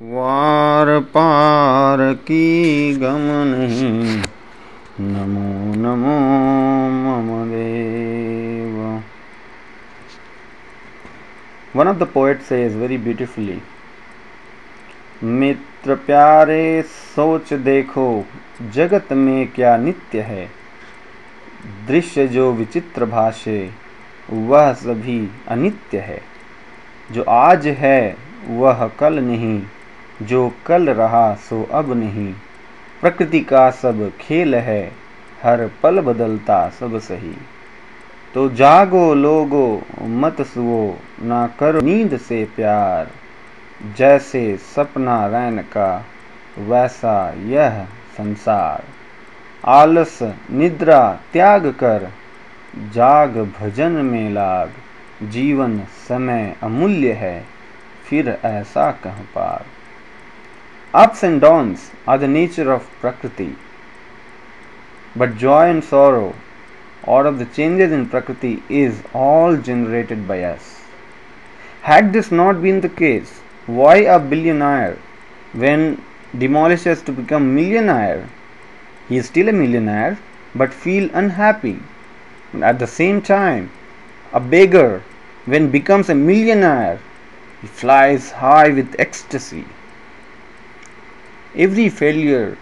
वार पार की गम नहीं, नमो नमो मम देव. One of the poets says very beautifully, मित्र प्यारे सोच देखो, जगत में क्या नित्य है. दृश्य जो विचित्र भाषे, वह सभी अनित्य है. जो आज है वह कल नहीं, जो कल रहा सो अब नहीं. प्रकृति का सब खेल है, हर पल बदलता सब सही. तो जागो लोगो मत सुओ, ना करो नींद से प्यार. जैसे सपना रैन का, वैसा यह संसार. आलस निद्रा त्याग कर, जाग भजन में लाग. जीवन समय अमूल्य है, फिर ऐसा कह पार. Ups and downs are the nature of Prakriti, but joy and sorrow, all of the changes in Prakriti, is all generated by us. Had this not been the case, why a billionaire, when demolishes to become millionaire, he is still a millionaire but feel unhappy. At the same time, a beggar, when becomes a millionaire, he flies high with ecstasy. Every failure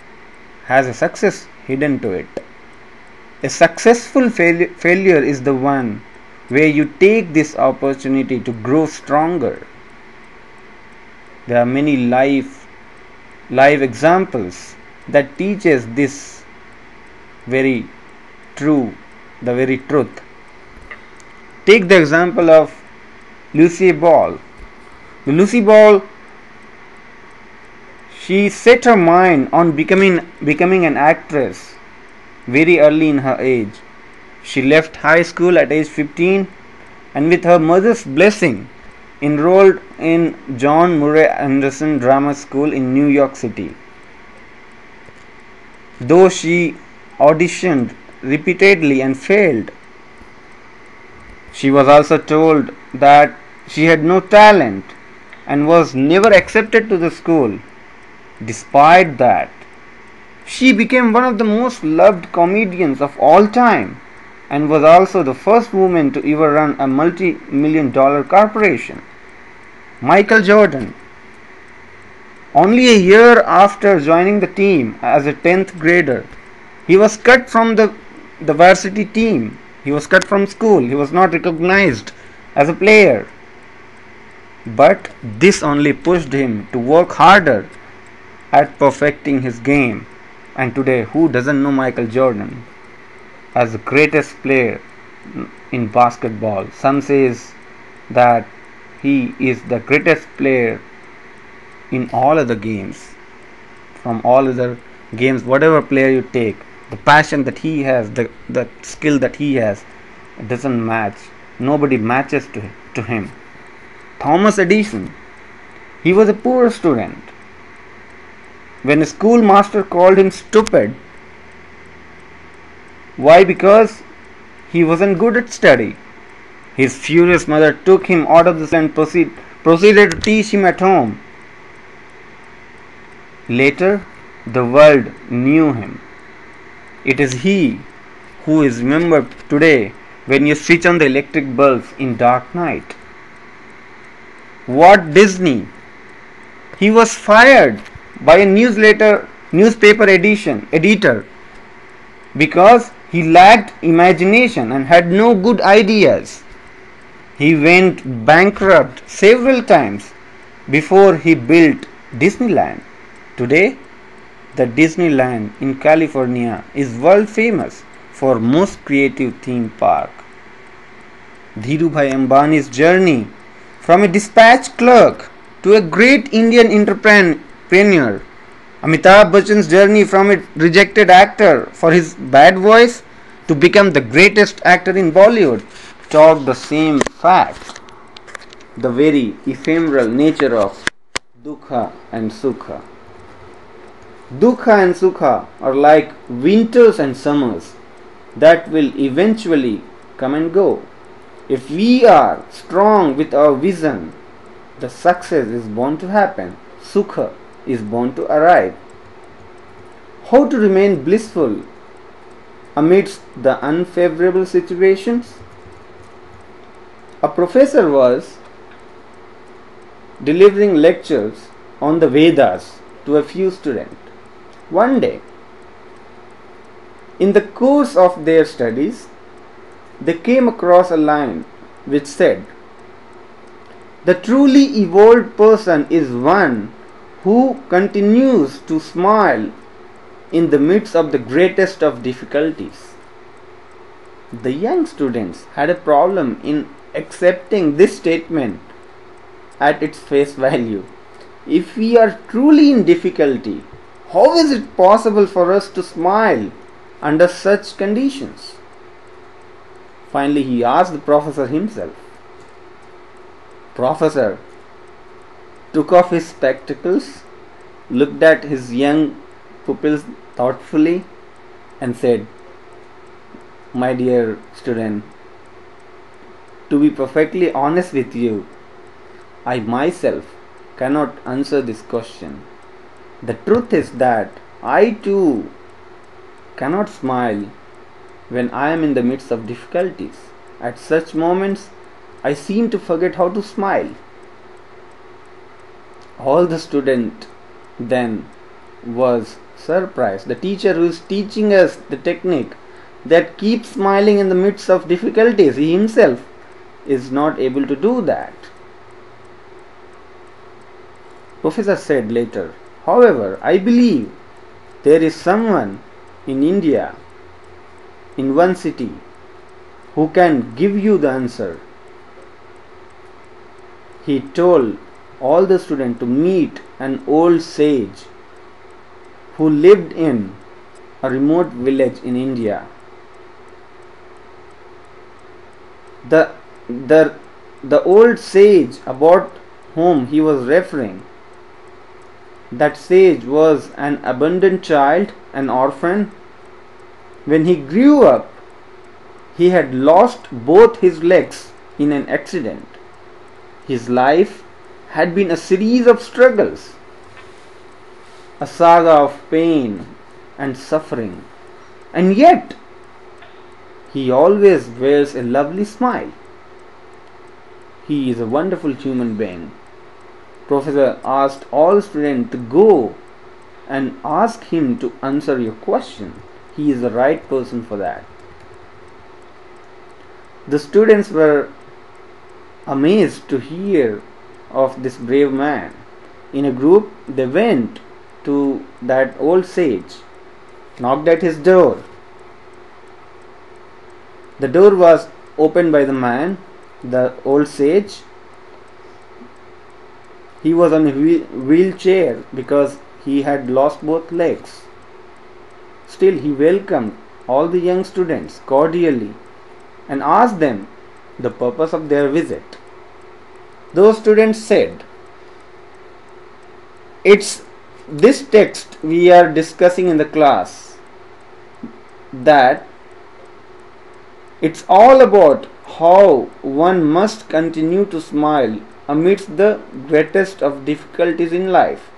has a success hidden to it. A successful failure is the one where you take this opportunity to grow stronger. There are many live examples that teaches this very the very truth. Take the example of Lucy Ball. Lucy Ball, she set her mind on becoming an actress very early in her age. She left high school at age 15 and with her mother's blessing enrolled in John Murray Anderson Drama School in New York City. Though she auditioned repeatedly and failed, she was also told that she had no talent and was never accepted to the school. Despite that, she became one of the most loved comedians of all time and was also the first woman to ever run a multi-million-dollar corporation. Michael Jordan, only a year after joining the team as a 10th grader, he was cut from the varsity team. He was cut from school. He was not recognized as a player. But this only pushed him to work harder at perfecting his game. And today, who doesn't know Michael Jordan as the greatest player in basketball? Some says that he is the greatest player in all other games. From all other games, whatever player you take, the passion that he has, the skill that he has, it doesn't match. Nobody matches to him. Thomas Edison, he was a poor student. When a schoolmaster called him stupid, why? Because he wasn't good at study. His furious mother took him out of the school and proceeded to teach him at home. Later, the world knew him. It is he who is remembered today when you switch on the electric bulbs in dark night. Walt Disney, he was fired by a newspaper editor because he lacked imagination and had no good ideas. He went bankrupt several times before he built Disneyland. Today, the Disneyland in California is world famous for most creative theme park. Dhirubhai Ambani's journey from a dispatch clerk to a great Indian entrepreneur. Amitabh Bachchan's journey from a rejected actor for his bad voice to become the greatest actor in Bollywood talk the same fact. The very ephemeral nature of Dukha and Sukha. Dukha and Sukha are like winters and summers that will eventually come and go. If we are strong with our vision, the success is bound to happen. Sukha is bound to arrive. How to remain blissful amidst the unfavorable situations? A professor was delivering lectures on the Vedas to a few students. One day, in the course of their studies, they came across a line which said, "The truly evolved person is one who continues to smile in the midst of the greatest of difficulties." The young students had a problem in accepting this statement at its face value. If we are truly in difficulty, how is it possible for us to smile under such conditions? Finally, he asked the professor himself. Professor took off his spectacles, looked at his young pupils thoughtfully, and said, "My dear student, to be perfectly honest with you, I myself cannot answer this question. The truth is that I too cannot smile when I am in the midst of difficulties. At such moments, I seem to forget how to smile." All the student then was surprised. The teacher who is teaching us the technique that keeps smiling in the midst of difficulties, he himself is not able to do that. Professor said later, "However, I believe there is someone in India, in one city, who can give you the answer." He told all the students to meet an old sage who lived in a remote village in India. The old sage about whom he was referring, that sage was an abandoned child, an orphan. When he grew up, he had lost both his legs in an accident. His life had been a series of struggles, a saga of pain and suffering, and yet he always wears a lovely smile. He is a wonderful human being. Professor asked all students to go and ask him to answer your question. He is the right person for that. The students were amazed to hear of this brave man. In a group, they went to that old sage, knocked at his door. The door was opened by the man, the old sage. He was on a wheelchair because he had lost both legs. Still, he welcomed all the young students cordially and asked them the purpose of their visit. Those students said, "It's this text we are discussing in the class, that it's all about how one must continue to smile amidst the greatest of difficulties in life.